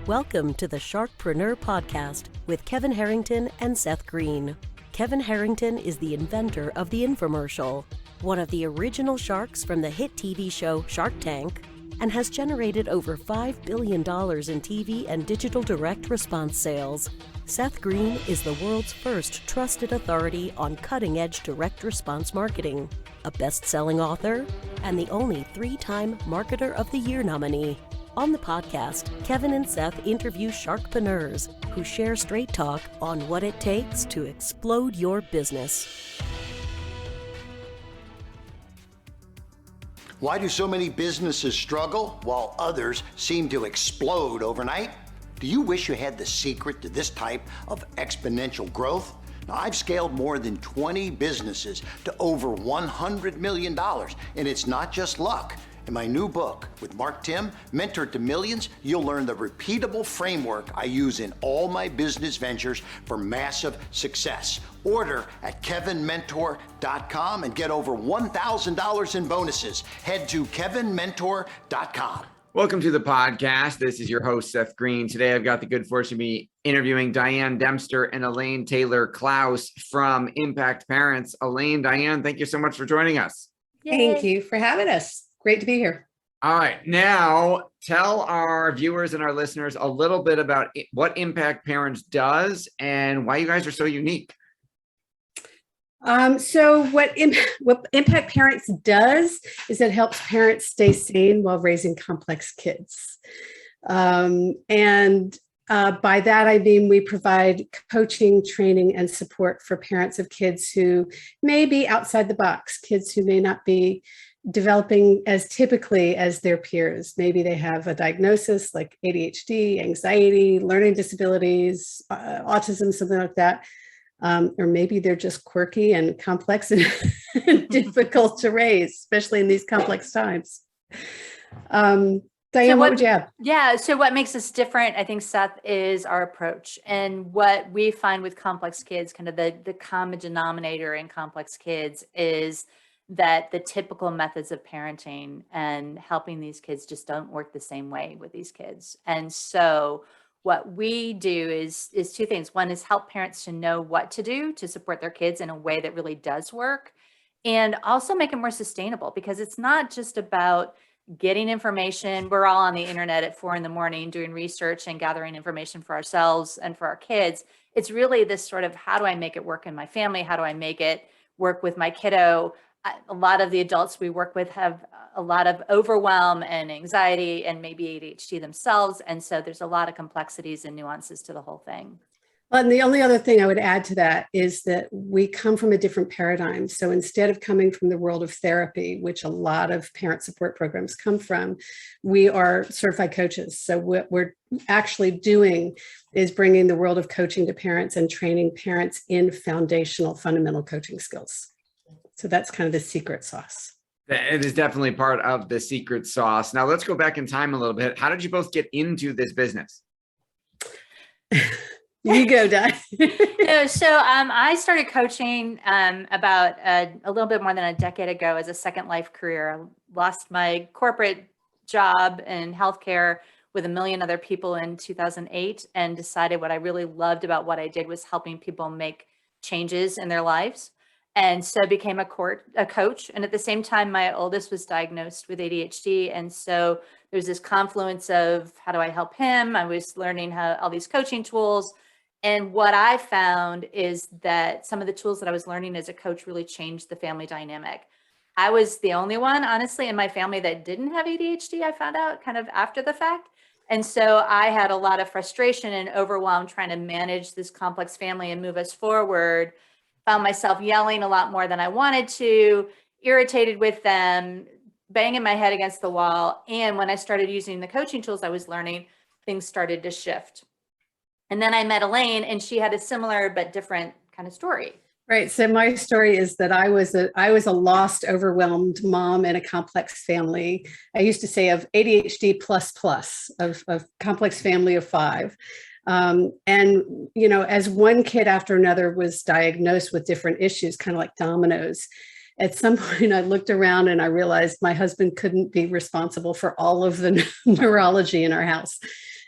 Welcome to the Sharkpreneur podcast with Kevin Harrington and Seth Greene. Kevin Harrington is the inventor of the infomercial, one of the original sharks from the hit TV show Shark Tank, and has generated over $5 billion in TV and digital direct response sales. Seth Greene is the world's first trusted authority on cutting-edge direct response marketing, a best-selling author, and the only 3-time Marketer of the Year nominee. On the podcast, Kevin and Seth interview sharkpreneurs who share straight talk on what it takes to explode your business. Why do so many businesses struggle while others seem to explode overnight? Do you wish you had the secret to this type of exponential growth? Now, I've scaled more than 20 businesses to over $100 million, and it's not just luck. In my new book with Mark Tim, Mentor to Millions, you'll learn the repeatable framework I use in all my business ventures for massive success. Order at kevinmentor.com and get over $1,000 in bonuses. Head to kevinmentor.com. Welcome to the podcast. This is your host, Seth Greene. Today, I've got the good fortune to be interviewing Diane Dempster and Elaine Taylor-Klaus from Impact Parents. Elaine, Diane, thank you so much for joining us. Thank you for having us. Great to be here. All right. Now, tell our viewers and our listeners a little bit about what Impact Parents does and why you guys are so unique. So what Impact Parents does is it helps parents stay sane while raising complex kids. By that, I mean, we provide coaching, training, and support for parents of kids who may be outside the box, kids who may not be developing as typically as their peers. Maybe they have a diagnosis like ADHD, anxiety, learning disabilities, autism, something like that. Or maybe they're just quirky and complex and difficult to raise, especially in these complex times. Diane, what would you add? Yeah. So what makes us different, I think, Seth, is our approach. And what we find with complex kids, kind of the common denominator in complex kids is that the typical methods of parenting and helping these kids just don't work the same way with these kids. And so what we do is two things. One is help parents to know what to do to support their kids in a way that really does work, and also make it more sustainable, because it's not just about getting information. We're all on the internet at 4 a.m. doing research and gathering information for ourselves and for our kids. It's really this sort of, how do I make it work in my family? How do I make it work with my kiddo? A lot of the adults we work with have a lot of overwhelm and anxiety and maybe ADHD themselves. And so there's a lot of complexities and nuances to the whole thing. Well, and the only other thing I would add to that is that we come from a different paradigm. So instead of coming from the world of therapy, which a lot of parent support programs come from, we are certified coaches. So what we're actually doing is bringing the world of coaching to parents and training parents in foundational, fundamental coaching skills. So that's kind of the secret sauce. It is definitely part of the secret sauce. Now let's go back in time a little bit. How did you both get into this business? You go, Di. I started coaching about a little bit more than a decade ago as a second life career. I lost my corporate job in healthcare with 1 million other people in 2008 and decided what I really loved about what I did was helping people make changes in their lives. And so became a coach. And at the same time, my oldest was diagnosed with ADHD. And so there's this confluence of how do I help him? I was learning how all these coaching tools. And what I found is that some of the tools that I was learning as a coach really changed the family dynamic. I was the only one, honestly, in my family that didn't have ADHD. I found out kind of after the fact. And so I had a lot of frustration and overwhelm trying to manage this complex family and move us forward. Found myself yelling a lot more than I wanted to, irritated with them, banging my head against the wall. And when I started using the coaching tools I was learning, things started to shift. And then I met Elaine, and she had a similar but different kind of story. Right. So my story is that I was a lost, overwhelmed mom in a complex family. I used to say of ADHD plus of complex family of 5. And, you know, as one kid after another was diagnosed with different issues, kind of like dominoes, at some point I looked around and I realized my husband couldn't be responsible for all of the neurology in our house.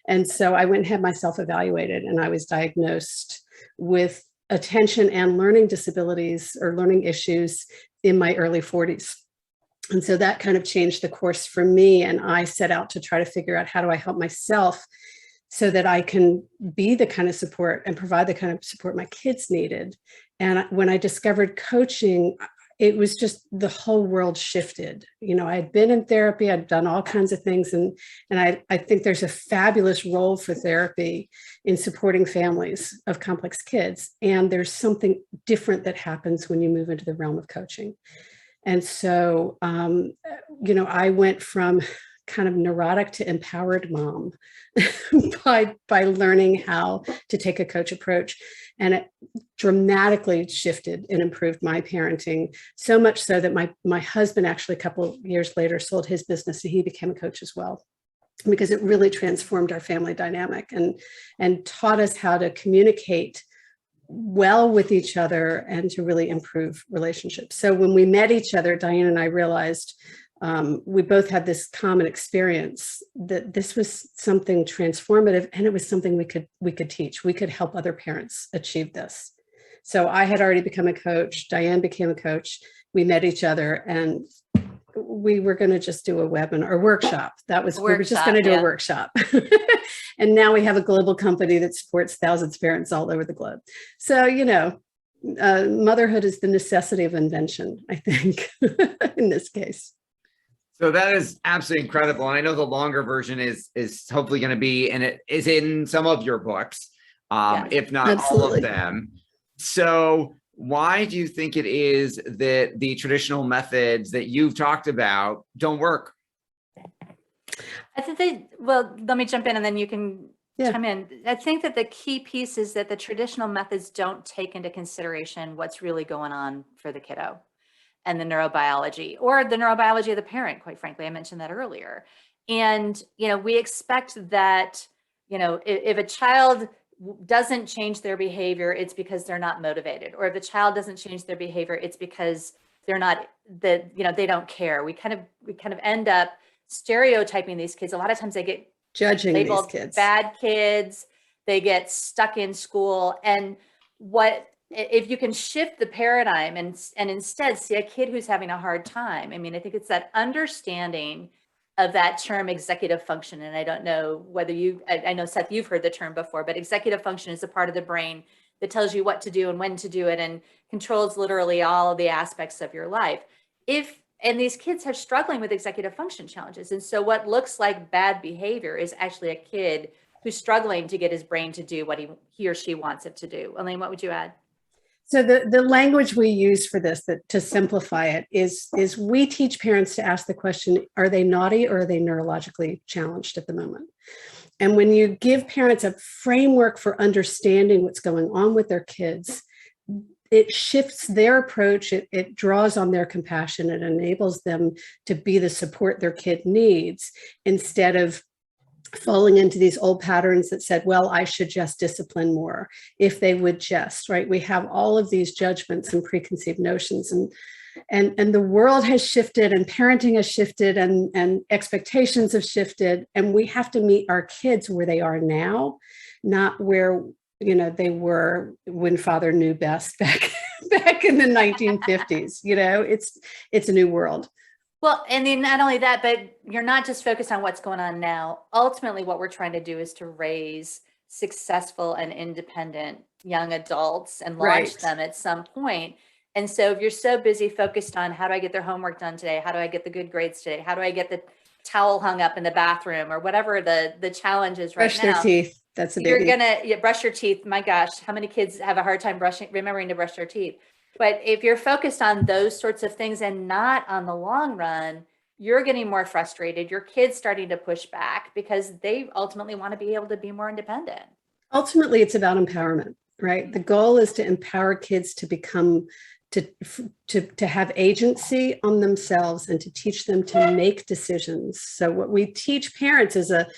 And so I went and had myself evaluated, and I was diagnosed with attention and learning disabilities or learning issues in my early 40s. And so that kind of changed the course for me. And I set out to try to figure out, how do I help myself so that I can be the kind of support and provide the kind of support my kids needed. And when I discovered coaching, it was just, the whole world shifted. You know, I had been in therapy, I'd done all kinds of things. And I think there's a fabulous role for therapy in supporting families of complex kids. And there's something different that happens when you move into the realm of coaching. And so, you know, I went from kind of neurotic to empowered mom by learning how to take a coach approach. And it dramatically shifted and improved my parenting, so much so that my husband actually a couple of years later sold his business and he became a coach as well, because it really transformed our family dynamic and taught us how to communicate well with each other and to really improve relationships. So when we met each other, Diane and I realized we both had this common experience, that this was something transformative, and it was something we could teach. We could help other parents achieve this. So I had already become a coach. Diane became a coach. We met each other, and we were going to just do a webinar or workshop. We were just going to do a workshop. And now we have a global company that supports thousands of parents all over the globe. So, you know, motherhood is the necessity of invention, I think, in this case. So that is absolutely incredible. And I know the longer version is hopefully going to be, and it is in some of your books, if not absolutely. all of them. So why do you think it is that the traditional methods that you've talked about don't work? I think well, let me jump in and then you can chime in. I think that the key piece is that the traditional methods don't take into consideration what's really going on for the kiddo and the neurobiology, or the neurobiology of the parent, quite frankly. I mentioned that earlier. And, you know, we expect that, you know, if a child doesn't change their behavior, it's because they're not motivated. Or if the child doesn't change their behavior, it's because they're not, they don't care. We kind of end up stereotyping these kids. A lot of times they get judging labeled these kids, bad kids. They get stuck in school. And if you can shift the paradigm and instead see a kid who's having a hard time. I mean, I think it's that understanding of that term executive function. And I don't know whether I know, Seth, you've heard the term before, but executive function is a part of the brain that tells you what to do and when to do it and controls literally all of the aspects of your life. And these kids are struggling with executive function challenges. And so what looks like bad behavior is actually a kid who's struggling to get his brain to do what he or she wants it to do. Elaine, what would you add? So the language we use for this, to simplify it, is we teach parents to ask the question, are they naughty or are they neurologically challenged at the moment? And when you give parents a framework for understanding what's going on with their kids, it shifts their approach, it draws on their compassion, it enables them to be the support their kid needs, instead of falling into these old patterns that said, well, I should just discipline more if they would just, right? We have all of these judgments and preconceived notions, and the world has shifted, and parenting has shifted, and expectations have shifted, and we have to meet our kids where they are now, not where, you know, they were when father knew best back in the 1950s. You know, it's a new world. Well, and then not only that, but you're not just focused on what's going on now. Ultimately, what we're trying to do is to raise successful and independent young adults and launch them at some point. And so if you're so busy focused on how do I get their homework done today? How do I get the good grades today? How do I get the towel hung up in the bathroom, or whatever the challenge is right now? Brush their teeth. That's a biggie. You're gonna brush your teeth. My gosh, how many kids have a hard time remembering to brush their teeth? But if you're focused on those sorts of things and not on the long run, you're getting more frustrated. Your kids starting to push back because they ultimately want to be able to be more independent. Ultimately, it's about empowerment, right? The goal is to empower kids to become, to have agency on themselves, and to teach them to make decisions. So what we teach parents is a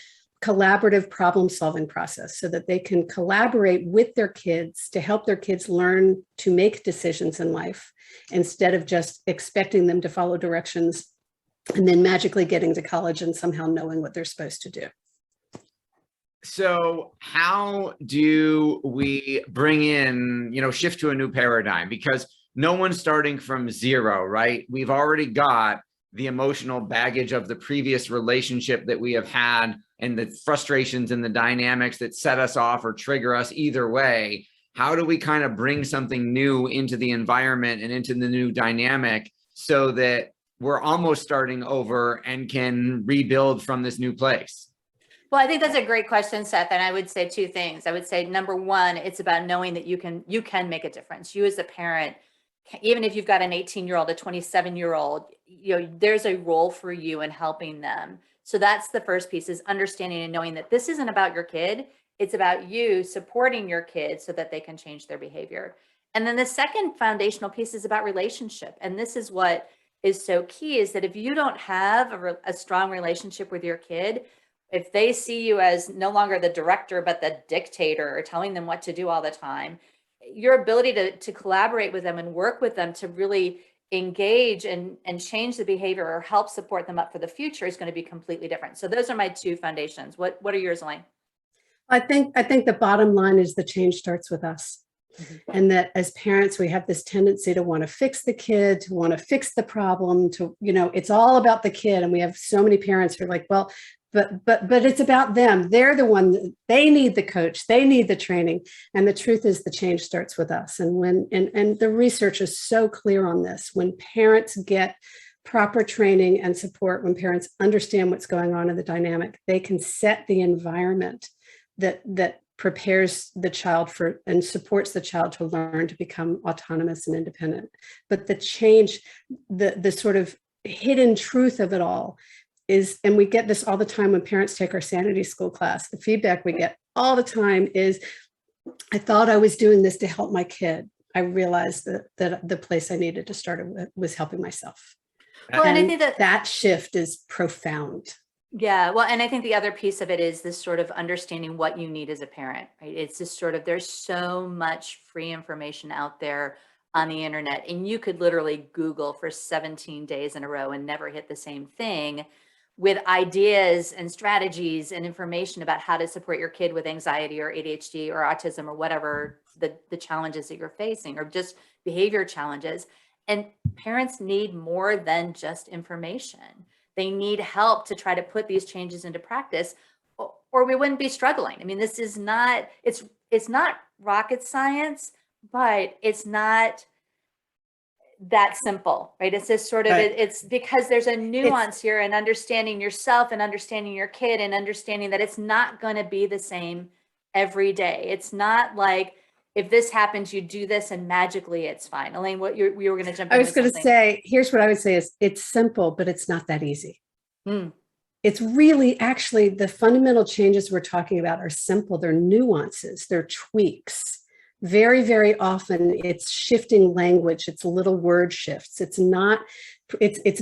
collaborative problem-solving process, so that they can collaborate with their kids to help their kids learn to make decisions in life, instead of just expecting them to follow directions and then magically getting to college and somehow knowing what they're supposed to do. So how do we bring in, shift to a new paradigm? Because no one's starting from zero, right? We've already got the emotional baggage of the previous relationship that we have had and the frustrations and the dynamics that set us off or trigger us either way. How do we kind of bring something new into the environment and into the new dynamic so that we're almost starting over and can rebuild from this new place? Well, I think that's a great question, Seth. And I would say two things. I would say, number one, it's about knowing that you can make a difference. You as a parent, even if you've got an 18-year-old, a 27-year-old, there's a role for you in helping them. So that's the first piece, is understanding and knowing that this isn't about your kid. It's about you supporting your kid so that they can change their behavior. And then the second foundational piece is about relationship. And this is what is so key, is that if you don't have a strong relationship with your kid, if they see you as no longer the director, but the dictator, or telling them what to do all the time, your ability to collaborate with them and work with them to really engage and change the behavior or help support them up for the future is going to be completely different. So those are my two foundations. What are yours, Elaine? I think the bottom line is the change starts with us. Mm-hmm. And that as parents, we have this tendency to want to fix the kid, to want to fix the problem, it's all about the kid. And we have so many parents who are like, well, but it's about them. They're the one, they need the coach, they need the training. And the truth is the change starts with us. And and the research is so clear on this. When parents get proper training and support, when parents understand what's going on in the dynamic, they can set the environment that prepares the child for and supports the child to learn to become autonomous and independent. But the change, the sort of hidden truth of it all is, and we get this all the time when parents take our sanity school class, the feedback we get all the time is, I thought I was doing this to help my kid. I realized that the place I needed to start with was helping myself. Well, and I think that shift is profound. Yeah. Well, and I think the other piece of it is this sort of understanding what you need as a parent, right? It's this sort of, there's so much free information out there on the internet, and you could literally Google for 17 days in a row and never hit the same thing, with ideas and strategies and information about how to support your kid with anxiety or ADHD or autism or whatever the challenges that you're facing, or just behavior challenges. And parents need more than just information. They need help to try to put these changes into practice, or we wouldn't be struggling. I mean, this is not, it's not rocket science, but it's not that simple, right? It's this sort of, it's because there's a nuance here, and understanding yourself and understanding your kid and understanding that it's not going to be the same every day. It's not like, if this happens, you do this and magically it's fine. Elaine, we were going to jump in. I was going to say, here's what I would say is, it's simple, but it's not that easy. It's really, actually, the fundamental changes we're talking about are simple. They're nuances, they're tweaks. Very, very often it's shifting language. It's little word shifts. It's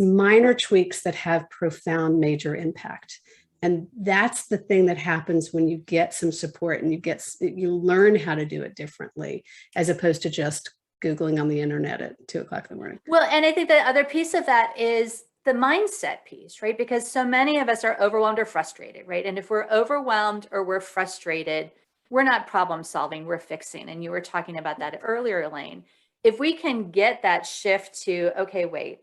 minor tweaks that have profound major impact. And that's the thing that happens when you get some support and you learn how to do it differently, as opposed to just Googling on the internet at 2:00 in the morning. Well, and I think the other piece of that is the mindset piece, right? Because so many of us are overwhelmed or frustrated, right? And if we're overwhelmed or we're frustrated, we're not problem solving, we're fixing. And you were talking about that earlier, Elaine. If we can get that shift to, okay, wait,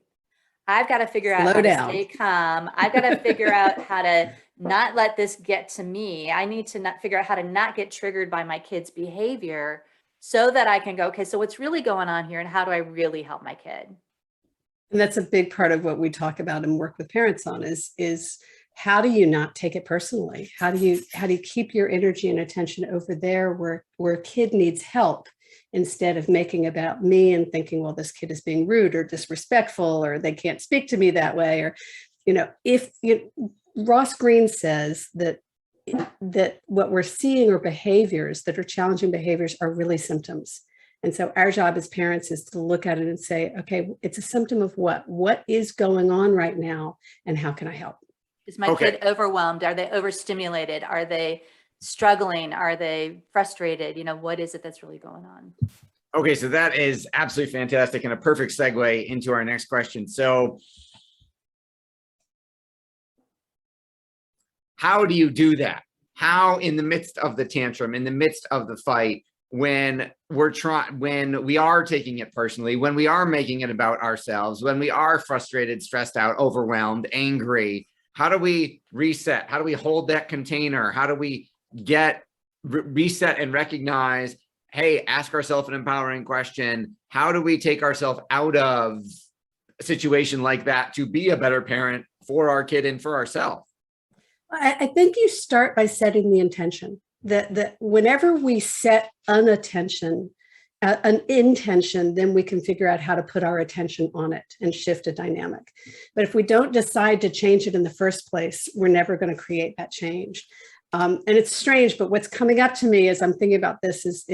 I've got to figure out how to stay calm. I've got to figure out how to not let this get to me. I need to figure out how to not get triggered by my kid's behavior, so that I can go, okay, so what's really going on here, and how do I really help my kid? And that's a big part of what we talk about and work with parents on is how do you not take it personally? How do you keep your energy and attention over there where a kid needs help, instead of making about me and thinking, well, this kid is being rude or disrespectful, or they can't speak to me that way. Or, Ross Greene says that what we're seeing are behaviors that are challenging behaviors are really symptoms. And so our job as parents is to look at it and say, okay, it's a symptom of what is going on right now, and how can I help? Is my kid overwhelmed? Are they overstimulated? Are they struggling? Are they frustrated? What is it that's really going on? Okay, so that is absolutely fantastic and a perfect segue into our next question. So how do you do that? how in the midst of the tantrum, in the midst of the fight, when we are taking it personally, when we are making it about ourselves, when we are frustrated, stressed out, overwhelmed, angry, how do we reset? How do we hold that container? How do we reset and recognize, hey, ask ourselves an empowering question. How do we take ourselves out of a situation like that to be a better parent for our kid and for ourselves? I think you start by setting the intention that whenever we set an intention, then we can figure out how to put our attention on it and shift a dynamic. But if we don't decide to change it in the first place, we're never going to create that change. And it's strange, but what's coming up to me as I'm thinking about this is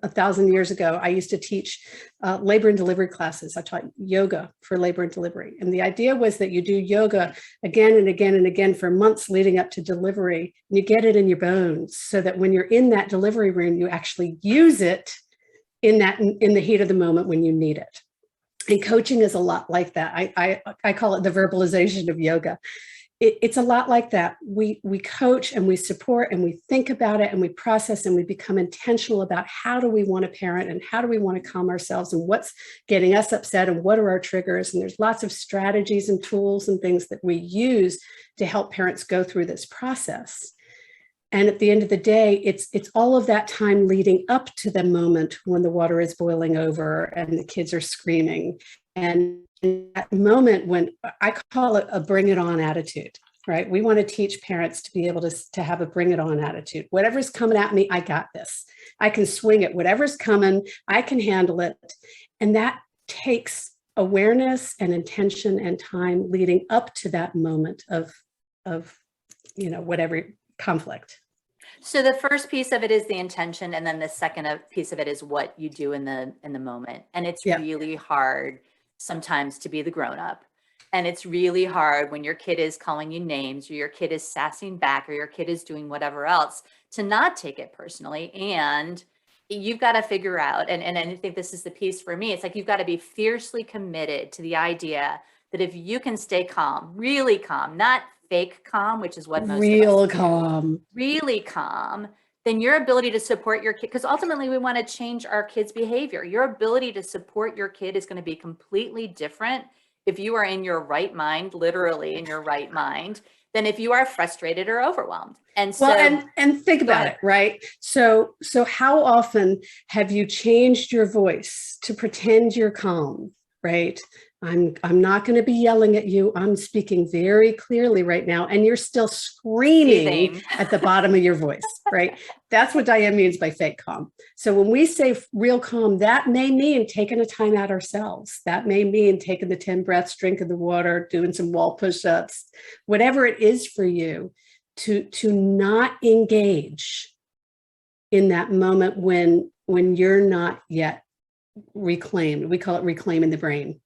1,000 years ago, I used to teach labor and delivery classes. I taught yoga for labor and delivery. And the idea was that you do yoga again and again and again for months leading up to delivery. And you get it in your bones so that when you're in that delivery room, you actually use it in the heat of the moment when you need it. And coaching is a lot like that. I call it the verbalization of yoga. It's a lot like that. We coach and we support and we think about it and we process and we become intentional about how do we want to parent and how do we want to calm ourselves and what's getting us upset and what are our triggers. And there's lots of strategies and tools and things that we use to help parents go through this process. And at the end of the day, it's all of that time leading up to the moment when the water is boiling over and the kids are screaming. And in that moment when I call it a bring it on attitude, right? We want to teach parents to be able to have a bring it on attitude. Whatever's coming at me, I got this. I can swing it. Whatever's coming, I can handle it. And that takes awareness and intention and time leading up to that moment of whatever conflict. So the first piece of it is the intention, and then the second piece of it is what you do in the moment. And it's really hard sometimes to be the grown-up. And it's really hard when your kid is calling you names or your kid is sassing back or your kid is doing whatever else to not take it personally. And you've got to figure out, and I think this is the piece for me, it's like you've got to be fiercely committed to the idea that if you can stay calm, really calm, not fake calm, which is what most real of us calm, do, really calm, then your ability to support your kid, because ultimately we want to change our kids' behavior. Your ability to support your kid is going to be completely different if you are in your right mind, literally in your right mind, than if you are frustrated or overwhelmed. And so, and think about it, right? So how often have you changed your voice to pretend you're calm, right? I'm not going to be yelling at you. I'm speaking very clearly right now. And you're still screaming at the bottom of your voice, right? That's what Diane means by fake calm. So when we say real calm, that may mean taking a time out ourselves. That may mean taking the 10 breaths, drinking the water, doing some wall push-ups, whatever it is for you to not engage in that moment when you're not yet reclaimed. We call it reclaiming the brain.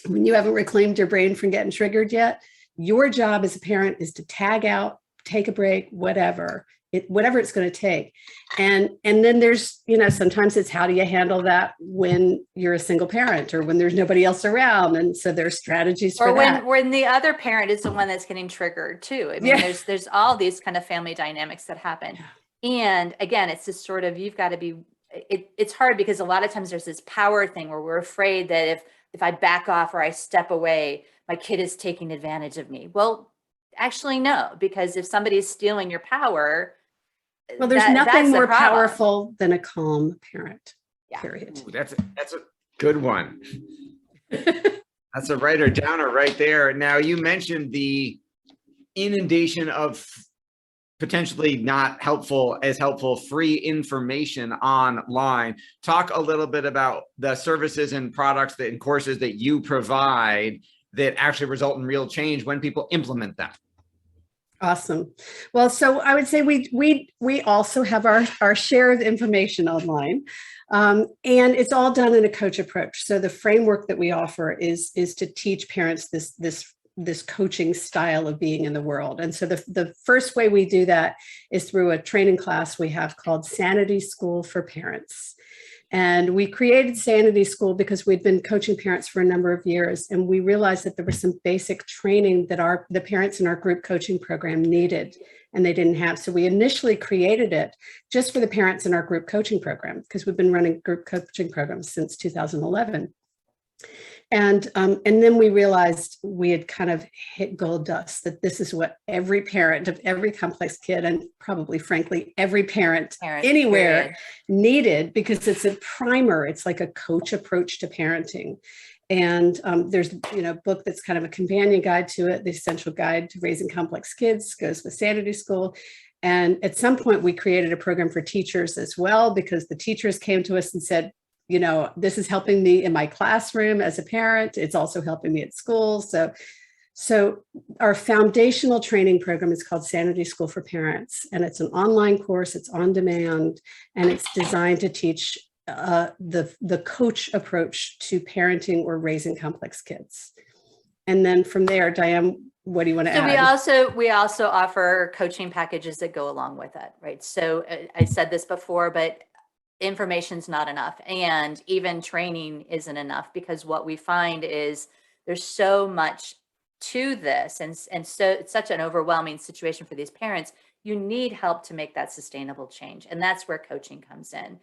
When you haven't reclaimed your brain from getting triggered yet, your job as a parent is to tag out, take a break, whatever it's going to take. And then there's, sometimes it's how do you handle that when you're a single parent or when there's nobody else around. And so there's strategies for that. Or when the other parent is the one that's getting triggered too. I mean, there's all these kind of family dynamics that happen. And again, it's just sort of, you've got to be, it's hard because a lot of times there's this power thing where we're afraid that if I back off or I step away, my kid is taking advantage of me. Well, actually, no, because if somebody's stealing your power, well, there's nothing more powerful than a calm parent, period. Ooh, that's a good one. That's a writer downer right there. Now, you mentioned the inundation of potentially not helpful free information online. Talk a little bit about the services and products and courses that you provide that actually result in real change when people implement them. Awesome. Well, so I would say we also have our share of information online, and it's all done in a coach approach. So the framework that we offer is to teach parents this coaching style of being in the world. And so the first way we do that is through a training class we have called Sanity School for Parents. And we created Sanity School because we'd been coaching parents for a number of years. And we realized that there was some basic training that the parents in our group coaching program needed and they didn't have. So we initially created it just for the parents in our group coaching program, because we've been running group coaching programs since 2011. And then we realized we had kind of hit gold dust, that this is what every parent of every complex kid, and probably, frankly, every parent anywhere period. Needed, because it's a primer. It's like a coach approach to parenting. And there's, a book that's kind of a companion guide to it, The Essential Guide to Raising Complex Kids, goes with Sanity School. And at some point, we created a program for teachers as well, because the teachers came to us and said, this is helping me in my classroom as a parent. It's also helping me at school. So our foundational training program is called Sanity School for Parents, and it's an online course. It's on demand, and it's designed to teach the coach approach to parenting or raising complex kids. And then from there, Diane, what do you want to add? We also offer coaching packages that go along with it, right? So I said this before, but information's not enough, and even training isn't enough, because what we find is there's so much to this, and so it's such an overwhelming situation for these parents. You need help to make that sustainable change, and that's where coaching comes in.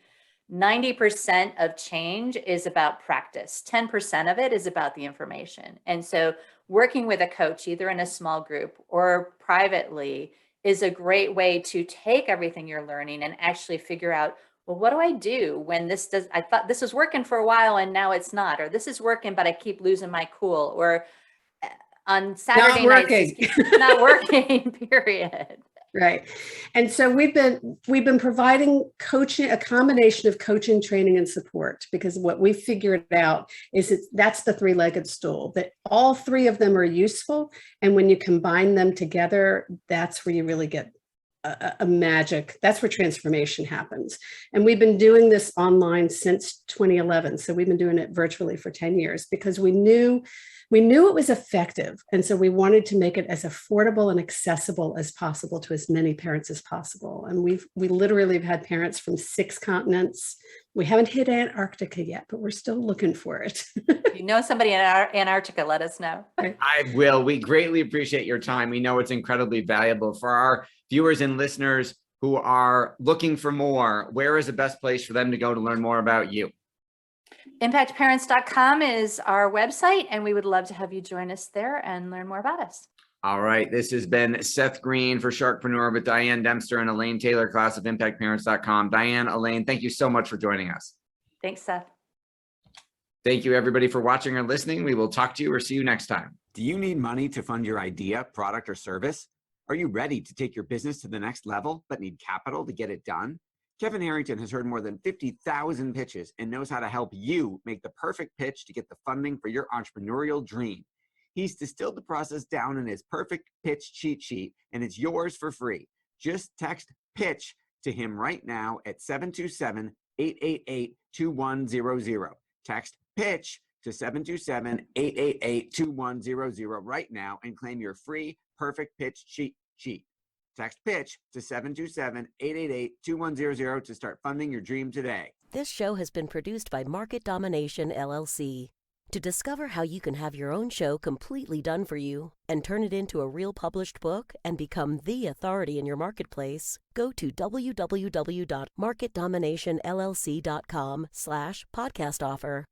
90% of change is about practice. 10% of it is about the information. And so working with a coach, either in a small group or privately, is a great way to take everything you're learning and actually figure out, well, what do I do when I thought this was working for a while and now it's not, or this is working, but I keep losing my cool, or on Saturday nights, it's not working, period. Right. And so we've been providing coaching, a combination of coaching, training, and support, because what we figured out is that's the three-legged stool, that all three of them are useful. And when you combine them together, that's where you really get a magic. That's where transformation happens. And we've been doing this online since 2011. So we've been doing it virtually for 10 years, because we knew it was effective. And so we wanted to make it as affordable and accessible as possible to as many parents as possible. And we literally have had parents from 6 continents. We haven't hit Antarctica yet, but we're still looking for it. If you know somebody in Antarctica, let us know. I will. We greatly appreciate your time. We know it's incredibly valuable for our viewers and listeners who are looking for more. Where is the best place for them to go to learn more about you? ImpactParentscom is our website, and we would love to have you join us there and learn more about us. All right. This has been Seth Greene for Sharkpreneur with Diane Dempster and Elaine Taylor-Klaus of ImpactParentscom. Diane, Elaine, thank you so much for joining us. Thanks, Seth. Thank you, everybody, for watching or listening. We will talk to you or see you next time. Do you need money to fund your idea, product, or service? Are you ready to take your business to the next level, but need capital to get it done? Kevin Harrington has heard more than 50,000 pitches and knows how to help you make the perfect pitch to get the funding for your entrepreneurial dream. He's distilled the process down in his perfect pitch cheat sheet, and it's yours for free. Just text PITCH to him right now at 727-888-2100. Text PITCH to 727-888-2100 right now and claim your free perfect pitch cheat sheet. Text PITCH to 727-888-2100 to start funding your dream today. This show has been produced by Market Domination, LLC. To discover how you can have your own show completely done for you and turn it into a real published book and become the authority in your marketplace, go to www.marketdominationllc.com/podcast offer.